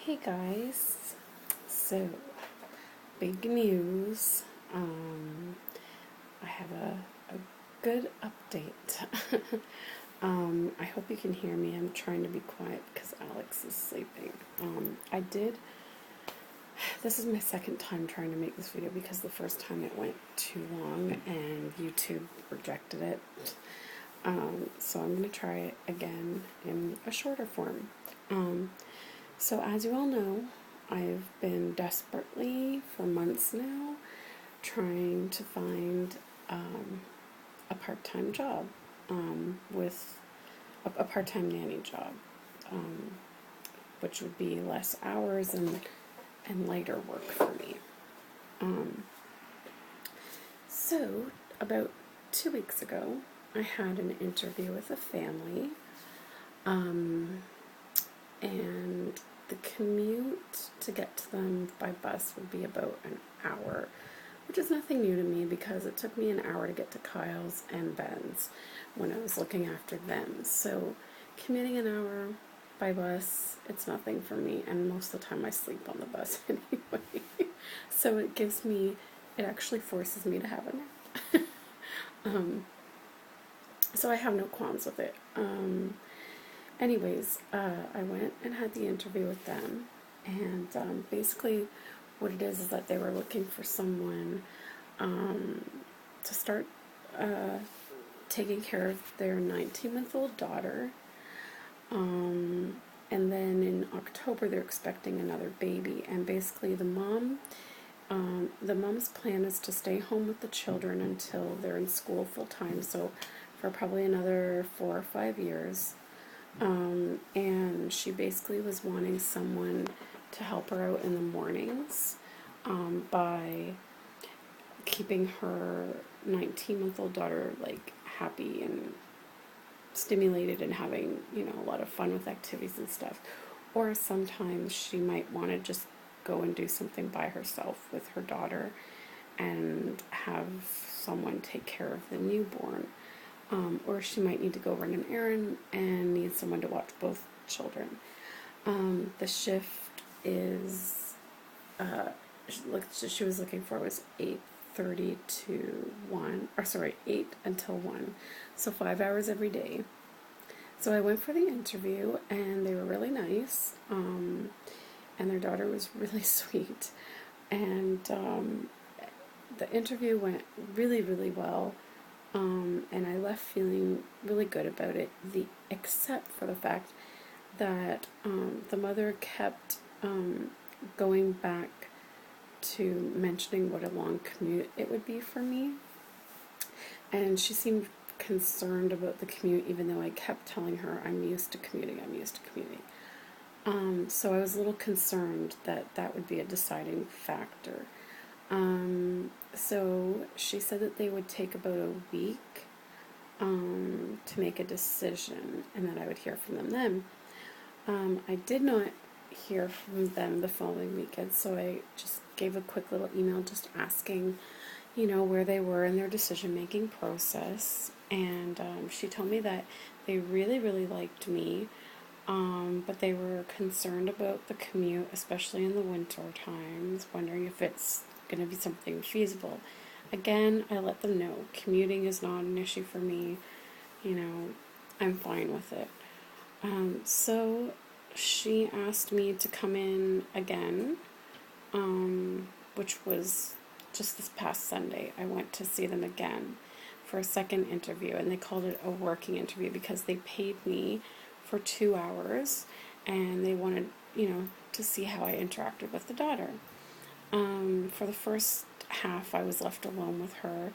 Hey guys, so big news. I have a good update. I hope you can hear me. I'm trying to be quiet because Alex is sleeping. This is my second time trying to make this video because the first time it went too long and YouTube rejected it. So I'm going to try it again in a shorter form. So as you all know, I've been desperately, for months now, trying to find a part-time job, with a part-time nanny job, which would be less hours and lighter work for me. So about 2 weeks ago, I had an interview with a family, and the commute to get to them by bus would be about an hour, which is nothing new to me because it took me an hour to get to Kyle's and Ben's when I was looking after them. So commuting an hour by bus, it's nothing for me, and most of the time I sleep on the bus anyway. So it actually forces me to have a nap. So I have no qualms with it. Anyways, I went and had the interview with them, and basically what it is that they were looking for someone to start taking care of their 19-month-old daughter, and then in October they're expecting another baby, and basically the mom's plan is to stay home with the children until they're in school full-time, so for probably another 4 or 5 years. And she basically was wanting someone to help her out in the mornings by keeping her 19-month-old daughter like happy and stimulated and having, a lot of fun with activities and stuff. Or sometimes she might want to just go and do something by herself with her daughter and have someone take care of the newborn. Or she might need to go run an errand and need someone to watch both children. The shift is, she was looking for was 8:30 to 1, 8 until 1, so 5 hours every day. So I went for the interview, and they were really nice, and their daughter was really sweet, and the interview went really, really well. And I left feeling really good about it, except for the fact that the mother kept going back to mentioning what a long commute it would be for me. And she seemed concerned about the commute, even though I kept telling her I'm used to commuting. So I was a little concerned that would be a deciding factor. So she said that they would take about a week to make a decision, and that I would hear from them then. I did not hear from them the following weekend, so I just gave a quick little email just asking, where they were in their decision-making process, and she told me that they really, really liked me, but they were concerned about the commute, especially in the winter times, wondering if it's going to be something feasible. Again, I let them know commuting is not an issue for me. I'm fine with it. So she asked me to come in again, which was just this past Sunday. I went to see them again for a second interview, and they called it a working interview because they paid me for 2 hours, and they wanted, to see how I interacted with the daughter. For the first half, I was left alone with her,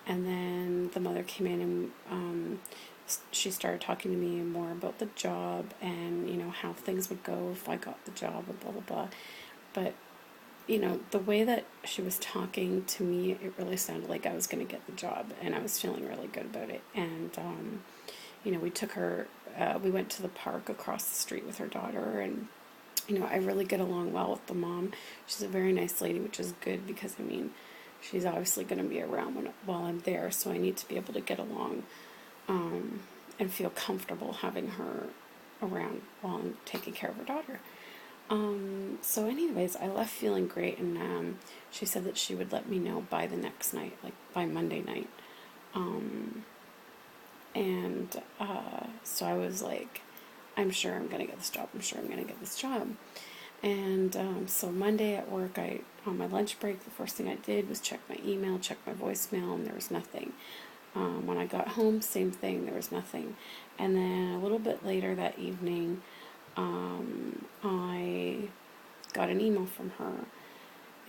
and then the mother came in and she started talking to me more about the job and, how things would go if I got the job and blah, blah, blah. But, the way that she was talking to me, it really sounded like I was going to get the job, and I was feeling really good about it. And, we took her, we went to the park across the street with her daughter, and I really get along well with the mom. She's a very nice lady, which is good because, she's obviously going to be around while I'm there, so I need to be able to get along and feel comfortable having her around while I'm taking care of her daughter. So anyways, I left feeling great, and she said that she would let me know by the next night, like by Monday night. Um, and so I was like, I'm sure I'm gonna get this job. I'm sure I'm gonna get this job. And so Monday at work, on my lunch break, the first thing I did was check my email, check my voicemail, and there was nothing. When I got home, same thing, there was nothing. And then a little bit later that evening, I got an email from her,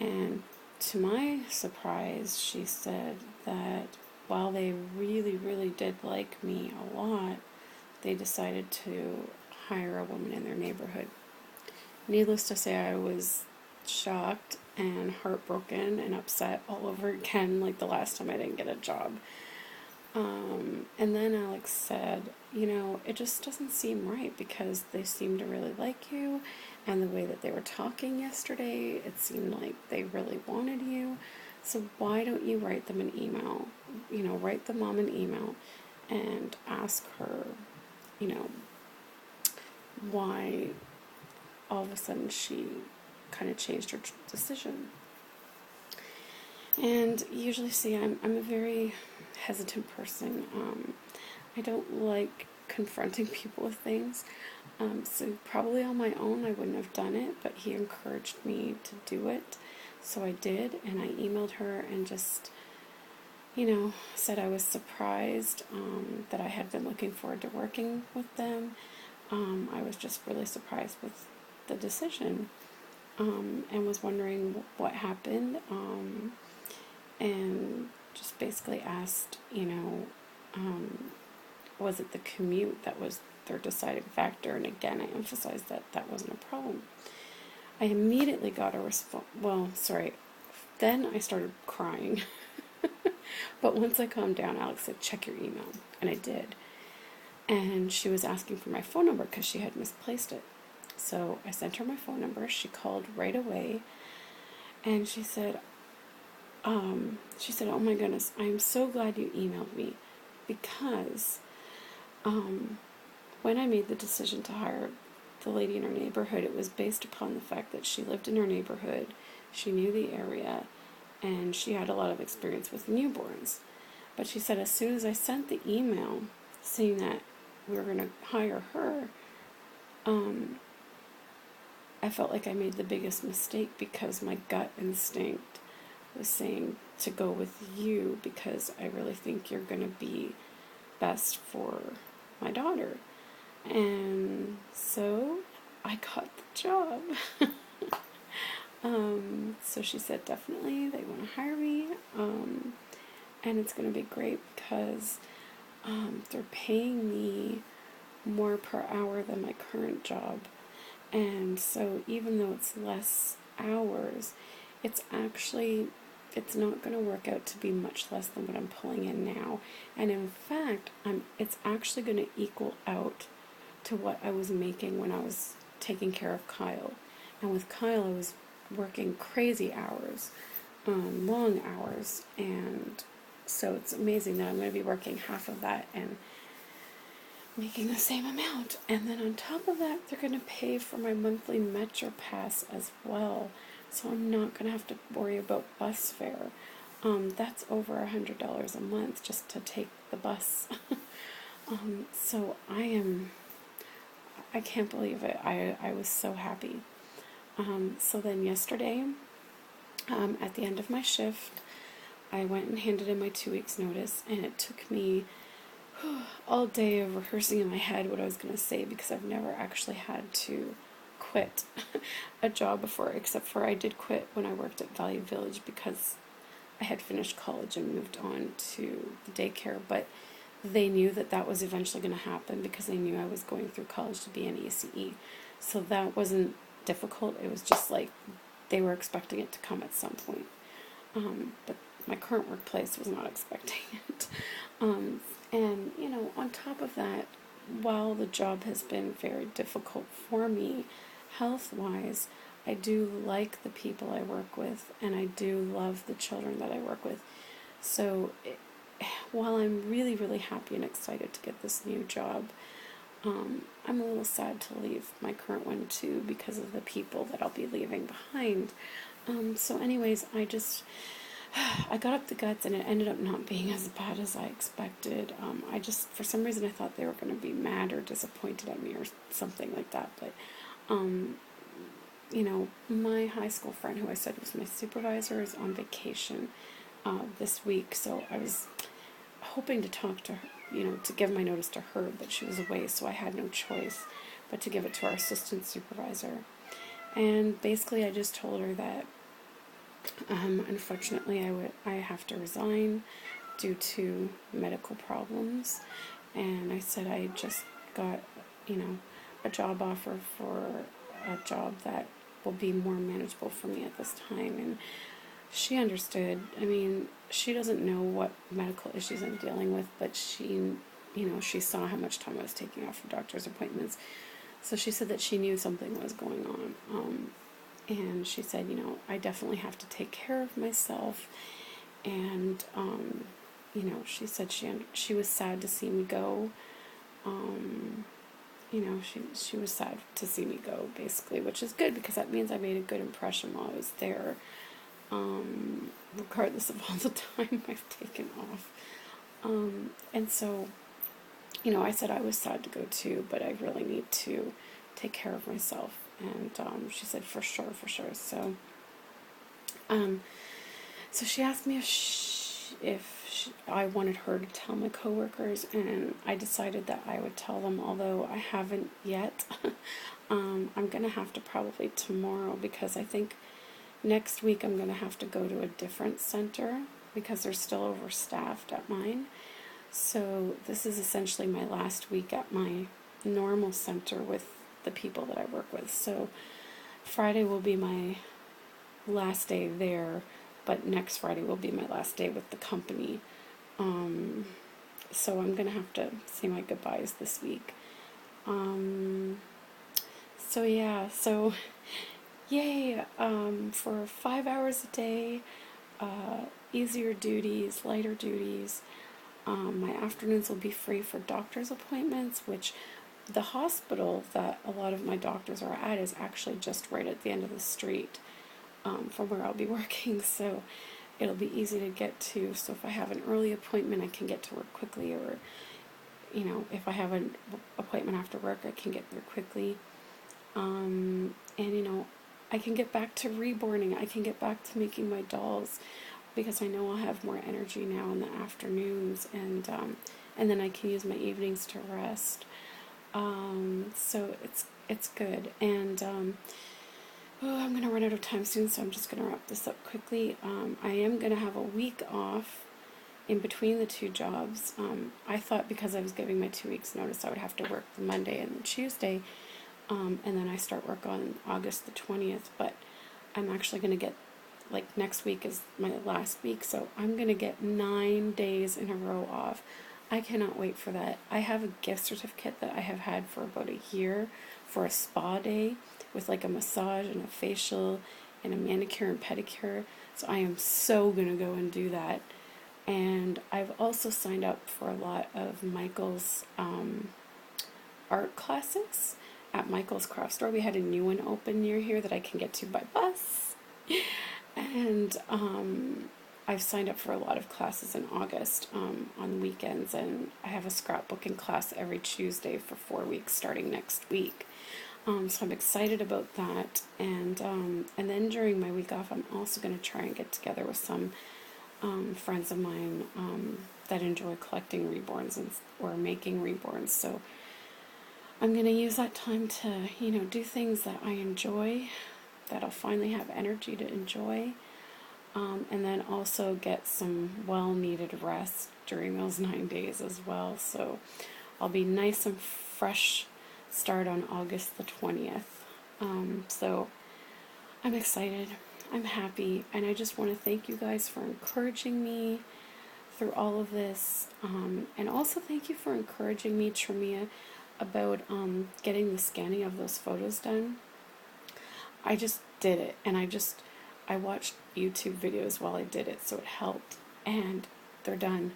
and to my surprise, she said that while they really, really did like me a lot, they decided to hire a woman in their neighborhood. Needless to say, I was shocked and heartbroken and upset all over again, like the last time I didn't get a job. And then Alex said, it just doesn't seem right because they seem to really like you, and the way that they were talking yesterday, it seemed like they really wanted you. So why don't you write them an email? Write the mom an email and ask her, why all of a sudden she kind of changed her decision. And usually, see, I'm a very hesitant person. I don't like confronting people with things. So probably on my own I wouldn't have done it, but he encouraged me to do it. So I did, and I emailed her and just, said I was surprised that I had been looking forward to working with them. I was just really surprised with the decision, and was wondering what happened. And just basically asked, was it the commute that was their deciding factor? And again, I emphasized that that wasn't a problem. I immediately got a response. Well, sorry. Then I started crying. But once I calmed down, Alex said, check your email. And I did. And she was asking for my phone number because she had misplaced it. So I sent her my phone number. She called right away. And she said, oh my goodness, I'm so glad you emailed me, because when I made the decision to hire the lady in her neighborhood, it was based upon the fact that she lived in her neighborhood, she knew the area, and she had a lot of experience with newborns. But she said as soon as I sent the email saying that we were going to hire her, I felt like I made the biggest mistake because my gut instinct was saying to go with you because I really think you're going to be best for my daughter. And so I got the job. So she said definitely they want to hire me, and it's going to be great because they're paying me more per hour than my current job. And so even though it's less hours, it's not going to work out to be much less than what I'm pulling in now. And in fact, it's actually going to equal out to what I was making when I was taking care of Kyle. And with Kyle, I was working crazy hours, long hours. And so it's amazing that I'm going to be working half of that and making the same amount. And then on top of that, they're going to pay for my monthly Metro Pass as well. So I'm not going to have to worry about bus fare. That's over $100 a month just to take the bus. So I can't believe it. I was so happy. So then yesterday, at the end of my shift, I went and handed in my 2 weeks notice, and it took me all day of rehearsing in my head what I was going to say, because I've never actually had to quit a job before, except for I did quit when I worked at Value Village because I had finished college and moved on to the daycare, but they knew that that was eventually going to happen because they knew I was going through college to be an ECE. So that wasn't difficult. It was just like they were expecting it to come at some point. But my current workplace was not expecting it. And, on top of that, while the job has been very difficult for me, health-wise, I do like the people I work with, and I do love the children that I work with. So while I'm really, really happy and excited to get this new job, I'm a little sad to leave my current one too because of the people that I'll be leaving behind. So anyways, I got up the guts, and it ended up not being as bad as I expected. For some reason, I thought they were going to be mad or disappointed at me or something like that. But, my high school friend, who I said was my supervisor, is on vacation this week. So I was hoping to talk to her, to give my notice to her, but she was away, so I had no choice but to give it to our assistant supervisor. And basically, I just told her that unfortunately, I have to resign due to medical problems, and I said I just got, a job offer for a job that will be more manageable for me at this time, and she understood. I mean, she doesn't know what medical issues I'm dealing with, but she saw how much time I was taking off for doctor's appointments, so she said that she knew something was going on. And she said, I definitely have to take care of myself. And, she said she was sad to see me go. She was sad to see me go, basically, which is good because that means I made a good impression while I was there, regardless of all the time I've taken off. And so, I said I was sad to go too, but I really need to take care of myself. And she said, for sure. So she asked me if I wanted her to tell my coworkers, and I decided that I would tell them, although I haven't yet. I'm going to have to probably tomorrow, because I think next week I'm going to have to go to a different center because they're still overstaffed at mine. So this is essentially my last week at my normal center with the people that I work with. So Friday will be my last day there, but next Friday will be my last day with the company. So I'm gonna have to say my goodbyes this week. So yay, for 5 hours a day, easier duties, lighter duties. My afternoons will be free for doctor's appointments, which the hospital that a lot of my doctors are at is actually just right at the end of the street from where I'll be working, so it'll be easy to get to. So if I have an early appointment, I can get to work quickly, or if I have an appointment after work, I can get there quickly. And I can get back to reborning. I can get back to making my dolls, because I know I'll have more energy now in the afternoons, and then I can use my evenings to rest. So it's good, and I'm gonna run out of time soon, so I'm just gonna wrap this up quickly. I am gonna have a week off in between the two jobs. I thought because I was giving my 2 weeks notice, I would have to work the Monday and the Tuesday, and then I start work on August the 20th, but I'm actually gonna get, next week is my last week, so I'm gonna get 9 days in a row off. I cannot wait for that. I have a gift certificate that I have had for about a year for a spa day with a massage and a facial and a manicure and pedicure. So I am so going to go and do that. And I've also signed up for a lot of Michael's art classes at Michael's Craft Store. We had a new one open near here that I can get to by bus. And I've signed up for a lot of classes in August on weekends, and I have a scrapbooking class every Tuesday for 4 weeks starting next week. So I'm excited about that, and then during my week off, I'm also going to try and get together with some friends of mine that enjoy collecting reborns or making reborns. So I'm going to use that time to do things that I enjoy, that I'll finally have energy to enjoy. And then also get some well-needed rest during those 9 days as well. So I'll be nice and fresh start on August the 20th. So I'm excited. I'm happy. And I just want to thank you guys for encouraging me through all of this. And also thank you for encouraging me, Tremia, about getting the scanning of those photos done. I just did it, and I watched YouTube videos while I did it, so it helped, and they're done.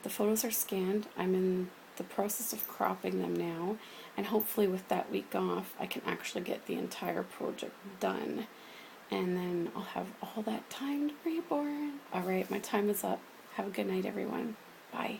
The photos are scanned. I'm in the process of cropping them now, and hopefully with that week off I can actually get the entire project done, and then I'll have all that time to reborn. Alright, my time is up. Have a good night, everyone. Bye.